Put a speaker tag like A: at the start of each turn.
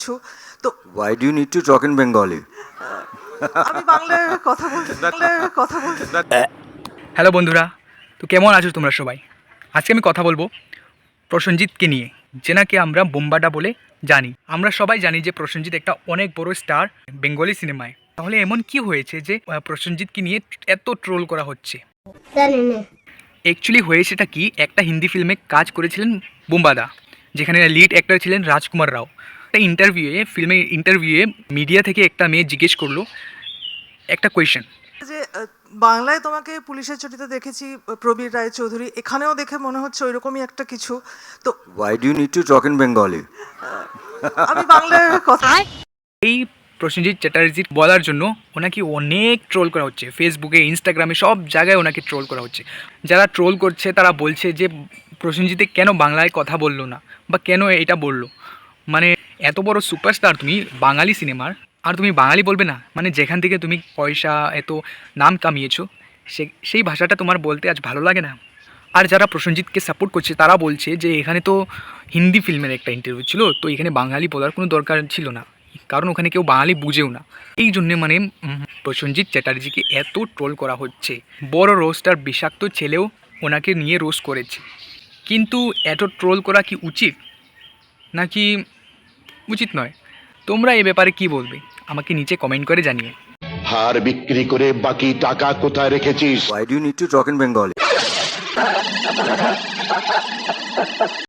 A: কিছু তো
B: Why do you need to talk in Bengali?
A: আমি বাংলায় কথা বলতে
C: হ্যালো বন্ধুরা, তো কেমন আছো তোমরা সবাই? আজকে আমি কথা বলবো প্রসেনজিৎকে নিয়ে, যেনাকে আমরা বোম্বাডা বলে জানি। আমরা সবাই জানি যে প্রসেনজিৎ একটা অনেক বড় স্টার বেঙ্গলি সিনেমায়। তাহলে এমন কি হয়েছে যে প্রসেনজিৎকে নিয়ে এত ট্রোল করা হচ্ছে? অ্যাকচুয়ালি হয়েছেটা কি, একটা হিন্দি ফিল্মে কাজ করেছিলেন বোম্বাদা, যেখানে লিড অ্যাক্টর ছিলেন রাজকুমার রাও। একটা ফিল্মের ইন্টারভিউয়ে মিডিয়া থেকে একটা মেয়ে জিজ্ঞেস করলো একটা কোয়েশ্চেন
A: যে বাংলায় তোমাকে পুলিশের চরিত্রে দেখেছি প্রবীর রায়চৌধুরী, এখানেও দেখে মনে হচ্ছে ওইরকমই একটা কিছু। তো
B: Why do you need to talk in Bengali?
A: আমি বাংলায় কথা
C: এই প্রসেনজিৎ চ্যাটার্জির বলার জন্য ওনাকে অনেক ট্রোল করা হচ্ছে, ফেসবুকে, ইনস্টাগ্রামে, সব জায়গায় ওনাকে ট্রোল করা হচ্ছে। যারা ট্রোল করছে তারা বলছে যে প্রসেনজিৎ কেন বাংলায় কথা বললো না, বা কেন এটা বললো। মানে এত বড় সুপারস্টার তুমি বাঙালি সিনেমার, আর তুমি বাঙালি বলবে না? মানে যেখান থেকে তুমি পয়সা এত নাম কামিয়েছো, সেই ভাষাটা তোমার বলতে আজ ভালো লাগে না? আর যারা প্রসেনজিৎকে সাপোর্ট করছে তারা বলছে যে এখানে তো হিন্দি ফিল্মের একটা ইন্টারভিউ ছিল, তো এখানে বাঙালি বলার কোনো দরকার ছিল না, কারণ ওখানে কেউ বাঙালি বুঝেও না। এই জন্যে মানে প্রসেনজিৎ চ্যাটার্জিকে এত ট্রোল করা হচ্ছে। বড় রোস্টার বিষাক্ত ছেলেও ওনাকে নিয়ে রোস্ট করেছে। কিন্তু এত ট্রোল করা কি উচিত, নাকি উচিত নয়? তোমরা এ ব্যাপারে কি বলবে আমাকে নিচে কমেন্ট করে জানিয়ে।
D: হার বিক্রি করে বাকি টাকা কোথায় রেখেছিস?
B: Why do you need to talk in Bengali?